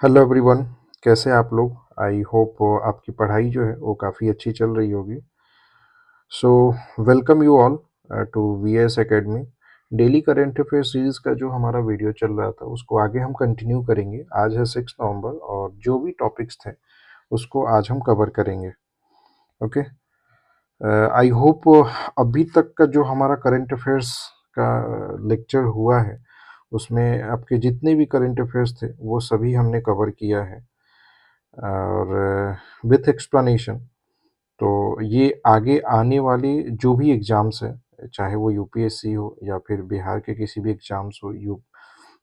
Hello everyone, कैसे हैं आप लोग? आई होप आपकी पढ़ाई जो है वो काफ़ी अच्छी चल रही होगी। So welcome you all to VS academy. Daily current affair series का जो हमारा वीडियो चल रहा था उसको आगे हम कंटिन्यू करेंगे। आज है 6 नवंबर और जो भी टॉपिक्स थे उसको आज हम कवर करेंगे। ओके, आई होप अभी तक का जो हमारा करंट अफेयर्स का लेक्चर हुआ है उसमें आपके जितने भी करंट अफेयर्स थे वो सभी हमने कवर किया है और विथ एक्सप्लेनेशन। तो ये आगे आने वाले जो भी एग्ज़ाम्स हैं, चाहे वो यूपीएससी हो या फिर बिहार के किसी भी एग्ज़ाम्स हो,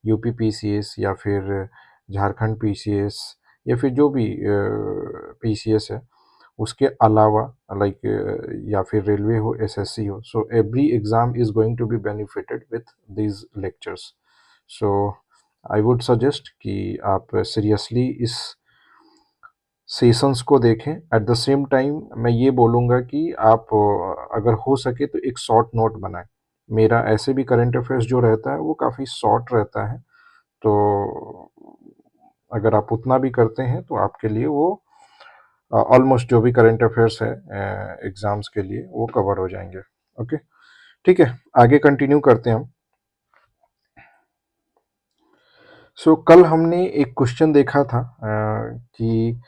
यूपी पीसीएस या फिर झारखंड पीसीएस या फिर जो भी पीसीएस है, उसके अलावा लाइक या फिर रेलवे हो, एसएससी हो, so every exam is going to be benefited with these lectures. So I would suggest कि आप सीरियसली इस सेशंस को देखें। एट द सेम टाइम मैं ये बोलूँगा कि आप अगर हो सके तो एक शॉर्ट नोट बनाएँ। मेरा ऐसे भी करंट अफेयर्स जो रहता है वो काफ़ी शॉर्ट रहता है, तो अगर आप उतना भी करते हैं तो आपके लिए वो ऑलमोस्ट जो भी करंट अफेयर्स है एग्ज़ाम्स के लिए वो कवर हो जाएँगे। ओके, ठीक है, आगे कंटिन्यू करते हैं हम। सो कल हमने एक क्वेश्चन देखा था कि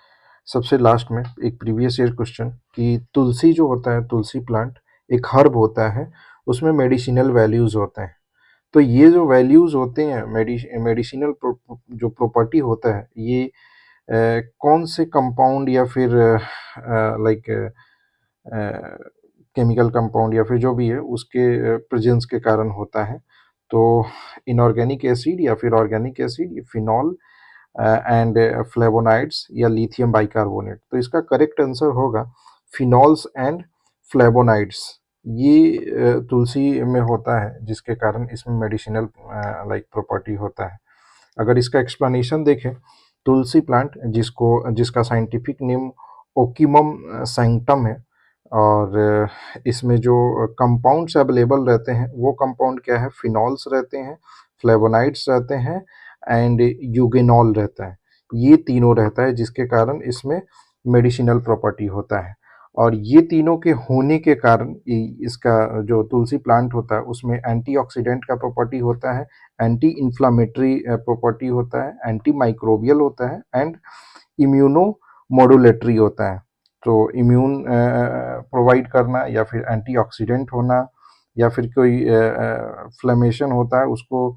सबसे लास्ट में एक प्रीवियस ईयर क्वेश्चन कि तुलसी जो होता है, तुलसी प्लांट एक हर्ब होता है, उसमें मेडिसिनल वैल्यूज़ होते हैं। तो ये जो वैल्यूज़ होते हैं, मेडिसिनल जो प्रॉपर्टी होता है, ये कौन से कंपाउंड या फिर लाइक केमिकल कंपाउंड या फिर जो भी है उसके प्रेजेंस के कारण होता है। तो इनऑर्गेनिक एसिड या फिर organic acid, phenol and flavonoids या लिथियम बाइकार्बोनेट। तो इसका करेक्ट आंसर होगा फिनॉल्स एंड फ्लेवोनाइड्स। ये तुलसी में होता है जिसके कारण इसमें मेडिसिनल लाइक प्रॉपर्टी होता है। अगर इसका एक्सप्लेनेशन देखें, तुलसी प्लांट जिसका साइंटिफिक नेम ओकिमम सैंक्टम है और इसमें जो कंपाउंड्स अवेलेबल रहते हैं वो कंपाउंड क्या है, फिनॉल्स रहते हैं, फ्लेवोनाइड्स रहते हैं एंड यूगेनॉल रहता है। ये तीनों रहता है जिसके कारण इसमें मेडिसिनल प्रॉपर्टी होता है। और ये तीनों के होने के कारण इसका जो तुलसी प्लांट होता है उसमें एंटीऑक्सीडेंट का प्रॉपर्टी होता है, एंटी इन्फ्लामेटरी प्रॉपर्टी होता है, एंटी माइक्रोबियल होता है एंड इम्यूनो मॉड्यूलेटरी होता है। तो इम्यून प्रोवाइड करना या फिर एंटीऑक्सीडेंट होना या फिर कोई फ्लेमेशन होता है उसको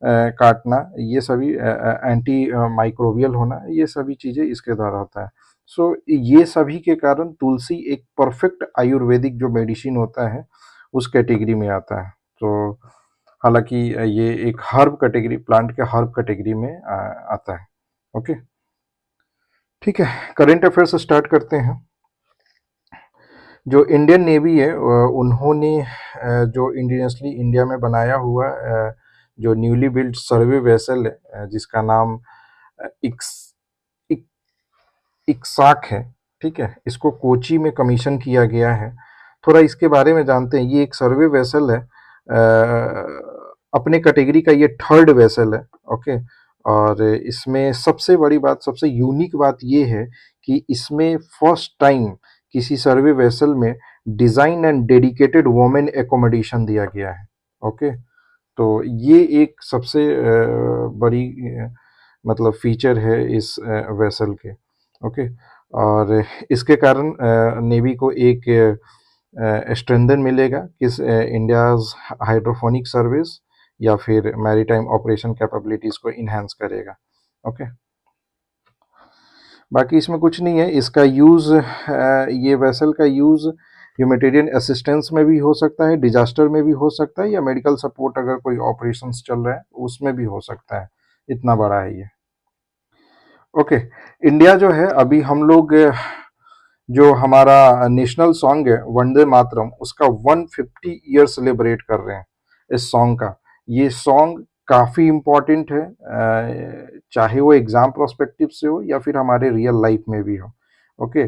काटना, ये सभी एंटी माइक्रोबियल होना, ये सभी चीज़ें इसके द्वारा होता है। सो ये सभी के कारण तुलसी एक परफेक्ट आयुर्वेदिक जो मेडिसिन होता है उस कैटेगरी में आता है। तो हालाँकि ये एक हर्ब कैटेगरी, प्लांट के हर्ब कैटेगरी में आता है। ओके, ठीक है, करंट अफेयर से स्टार्ट करते हैं। जो इंडियन नेवी है उन्होंने जो इंडिजिनसली इंडिया में बनाया हुआ जो न्यूली बिल्ट सर्वे वेसल है जिसका नाम इक्स इक इक्साक है, ठीक है? इसको कोची में कमीशन किया गया है। थोड़ा इसके बारे में जानते हैं। ये एक सर्वे वेसल है, अपने कैटेगरी का ये थर्ड वेसल है, ओके? और इसमें सबसे बड़ी बात, सबसे यूनिक बात ये है कि इसमें फर्स्ट टाइम किसी सर्वे वेसल में design and dedicated women accommodation दिया गया है, ओके? तो ये एक सबसे बड़ी मतलब फीचर है इस वेसल के, ओके? और इसके कारण नेवी को एक स्ट्रेंथन मिलेगा किस इंडियाज़ हाइड्रोफोनिक सर्विस या फिर मैरीटाइम ऑपरेशन कैपेबिलिटीज़ को इन्हांस करेगा, ओके? बाकी इसमें कुछ नहीं है। इसका यूज़ ये वेसल का यूज़ ह्यूमैनिटेरियन असिस्टेंस में भी हो सकता है, डिज़ास्टर में भी हो सकता है या मेडिकल सपोर्ट अगर कोई ऑपरेशंस चल रहा है उसमें भी हो सकता है। इतना बड़ा है ये। ओके, इंडिया जो है अभी हम लोग जो हमारा नेशनल सॉन्ग है वंदे मातरम, उसका 150 ईयर सेलिब्रेट कर रहे हैं इस सॉन्ग का। ये सॉन्ग काफ़ी इम्पोर्टेंट है, चाहे वो एग्ज़ाम प्रोस्पेक्टिव से हो या फिर हमारे रियल लाइफ में भी हो, ओके?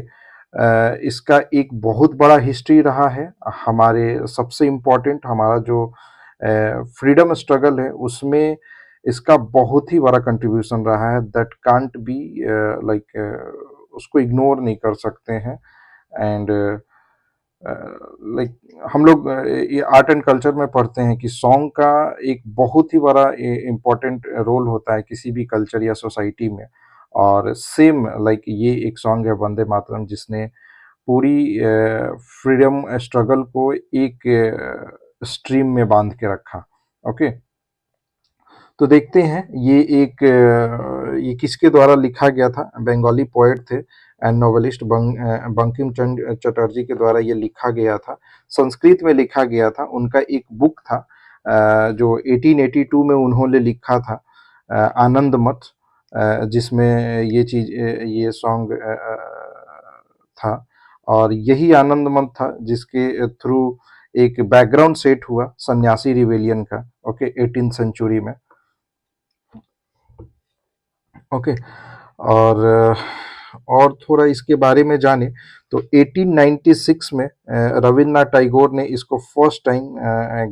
इसका एक बहुत बड़ा हिस्ट्री रहा है। हमारे सबसे इम्पोर्टेंट हमारा जो फ्रीडम स्ट्रगल है उसमें इसका बहुत ही बड़ा कंट्रीब्यूशन रहा है, दैट कांट बी उसको इग्नोर नहीं कर सकते हैं। एंड लाइक हम लोग ये आर्ट एंड कल्चर में पढ़ते हैं कि सॉन्ग का एक बहुत ही बड़ा इम्पोर्टेंट रोल होता है किसी भी कल्चर या सोसाइटी में। और सेम लाइक ये एक सॉन्ग है वंदे मातरम, जिसने पूरी फ्रीडम स्ट्रगल को एक स्ट्रीम में बांध के रखा। ओके, तो देखते हैं ये ये किसके द्वारा लिखा गया था। बंगाली पोएट थे एंड नोवेलिस्ट बंकिम चंद्र चटर्जी के द्वारा ये लिखा गया था। संस्कृत में लिखा गया था। उनका एक बुक था जो 1882 में उन्होंने लिखा था, आनंद मठ, जिसमें ये सॉन्ग था। और यही आनंद मठ था जिसके थ्रू एक बैकग्राउंड सेट हुआ सन्यासी रिवेलियन का, ओके, 18th सेंचुरी में। ओके, और थोड़ा इसके बारे में जाने तो 1896 में रविन्द्रनाथ टैगोर ने इसको फर्स्ट टाइम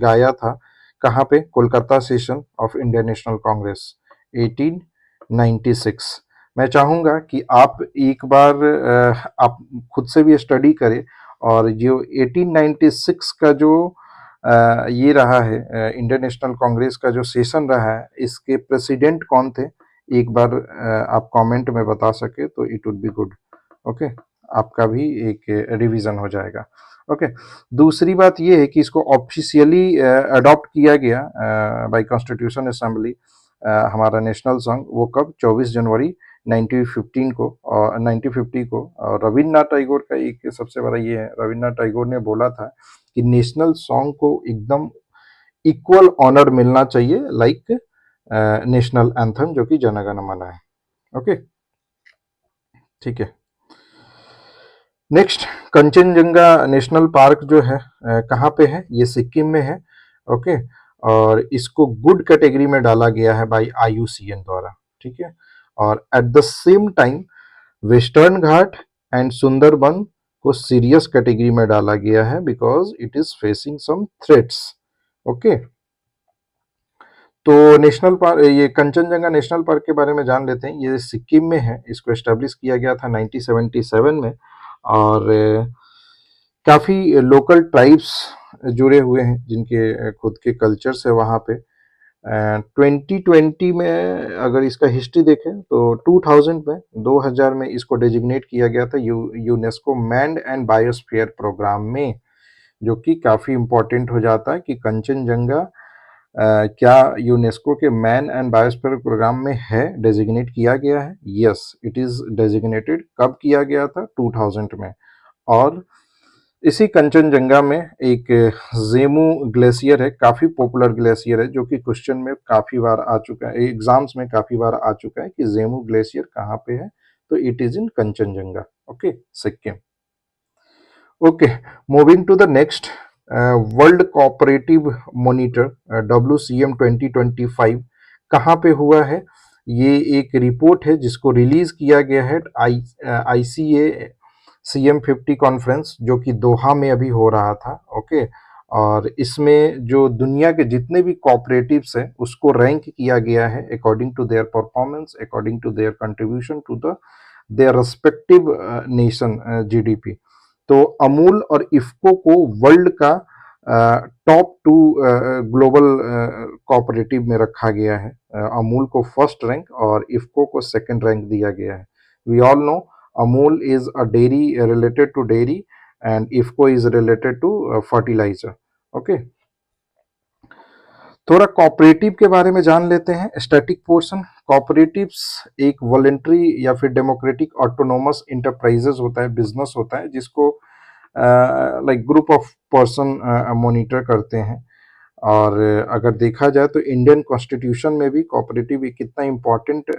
गाया था। कहाँ पे? Kolkata session of Indian national Congress, 1896। मैं चाहूँगा कि आप एक बार आप खुद से भी स्टडी करें, और जो 1896 का जो ये रहा है इंडियन नेशनल कांग्रेस का जो सेशन रहा है, इसके प्रेसिडेंट कौन थे, एक बार आप कमेंट में बता सके तो it would be good. Okay, आपका भी एक रिवीजन हो जाएगा। ओके, दूसरी बात ये है कि इसको ऑफिशियली अडॉप्ट किया गया बाय कॉन्स्टिट्यूशन असेंबली, हमारा नेशनल सॉन्ग, वो कब? 24 जनवरी 1950 को। और रविन्द्रनाथ टैगोर का एक सबसे बड़ा ये है, रविन्द्रनाथ टैगोर ने बोला था कि नेशनल सॉन्ग को एकदम इक्वल ऑनर मिलना चाहिए लाइक नेशनल एंथम जो कि जनगण मन है। ओके, ठीक है। नेक्स्ट, कंचनजंगा नेशनल पार्क जो है कहाँ पे है? ये सिक्किम में है। ओके, और इसको गुड कैटेगरी में डाला गया है बाय IUCN द्वारा, ठीक है। और at the same time western Ghat and Sundarban को सीरियस कैटेगरी में डाला गया है because it is facing some threats. Okay, तो नेशनल पार्क, ये कंचनजंगा नेशनल पार्क के बारे में जान लेते हैं। ये सिक्किम में है, इसको एस्टेब्लिश किया गया था 1977 में। और काफ़ी लोकल ट्राइब्स जुड़े हुए हैं जिनके खुद के कल्चर्स है वहाँ पे। 2020 में अगर इसका हिस्ट्री देखें तो 2000 में इसको डेजिग्नेट किया गया था UNESCO man and biosphere programme में, जो कि काफ़ी इम्पोर्टेंट हो जाता है कि कंचनजंगा क्या यूनेस्को के मैन एंड बायोस्फीयर प्रोग्राम में है, डेजिग्नेट किया गया है। Yes, it is designated. कब किया गया था? 2000 में। और इसी कंचनजंगा में एक जेमू ग्लेशियर है, काफ़ी पॉपुलर ग्लेशियर है, जो कि क्वेश्चन में काफ़ी बार आ चुका है, एग्जाम्स में काफ़ी बार आ चुका है कि जेमू ग्लेशियर कहाँ पे है, तो it is in Kanchenjunga. Okay, Sikkim. Okay, moving to the next, world cooperative monitor WCM 2025 कहाँ पे हुआ है? ये एक रिपोर्ट है जिसको रिलीज किया गया है ICA CM50 कॉन्फ्रेंस, जो कि दोहा में अभी हो रहा था। ओके, और इसमें जो दुनिया के जितने भी कोऑपरेटिव्स हैं उसको रैंक किया गया है according to their performance, according to their contribution to the their respective nation GDP। तो अमूल और इफ्को को वर्ल्ड का टॉप 2 ग्लोबल कोऑपरेटिव में रखा गया है। अमूल को फर्स्ट रैंक और इफ्को को सेकंड रैंक दिया गया है। We all know Amul is a dairy related to dairy and IFFCO is related to fertiliser. Okay, थोड़ा कोऑपरेटिव के बारे में जान लेते हैं। स्टैटिक पोर्शन, कोऑपरेटिव्स एक वॉलेंट्री या फिर डेमोक्रेटिक ऑटोनोमस इंटरप्राइजेज होता है, बिजनेस होता है, जिसको like group of person monitor करते हैं। और अगर देखा जाए तो इंडियन कॉन्स्टिट्यूशन में भी कोऑपरेटिव कितना इम्पोर्टेंट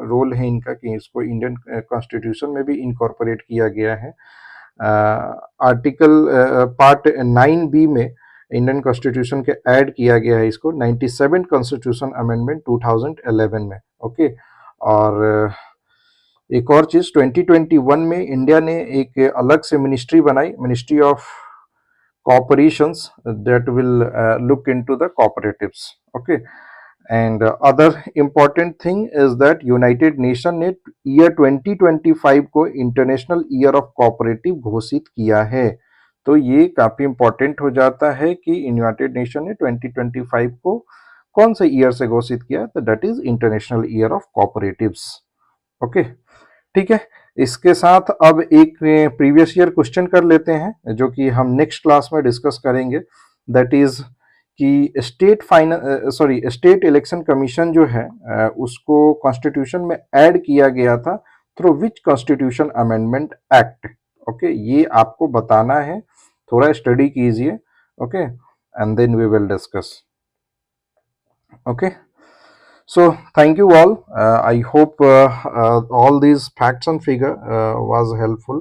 रोल है इनका, कि इसको इंडियन कॉन्स्टिट्यूशन में भी इनकॉर्पोरेट किया गया है। आर्टिकल पार्ट 9B में इंडियन कॉन्स्टिट्यूशन के ऐड किया गया है इसको 97 कॉन्स्टिट्यूशन अमेंडमेंट 2011 में। ओके, और एक और चीज 2021 में इंडिया ने एक अलग से मिनिस्ट्री बनाई, ministry of cooperations, that will look into the cooperatives. Okay, and other important thing is that United Nation ने ईयर 2025 को इंटरनेशनल ईयर ऑफ कोऑपरेटिव घोषित किया है। तो ये काफी इंपॉर्टेंट हो जाता है कि यूनाइटेड नेशन ने 2025 को कौन से ईयर से घोषित किया, तो that is international year of cooperatives. Okay, ठीक है। इसके साथ अब एक प्रीवियस ईयर क्वेश्चन कर लेते हैं जो कि हम नेक्स्ट क्लास में डिस्कस करेंगे। दैट इज कि स्टेट इलेक्शन कमीशन जो है उसको कॉन्स्टिट्यूशन में ऐड किया गया था through which constitution amendment act. Okay, ये आपको बताना है, थोड़ा स्टडी कीजिए। Okay, and then we will discuss. Okay, so thank you all. I hope all these facts and figure was helpful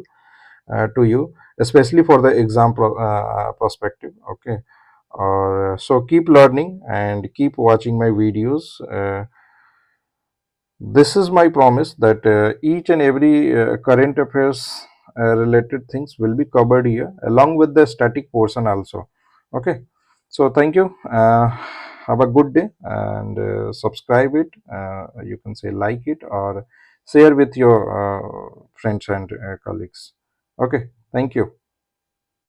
to you, especially for the exam perspective. Okay, so keep learning and keep watching my videos. This is my promise that each and every current affairs related things will be covered here along with the static portion also. Okay, so thank you. Have a good day and subscribe it. You can say like it or share with your friends and colleagues. Okay, thank you.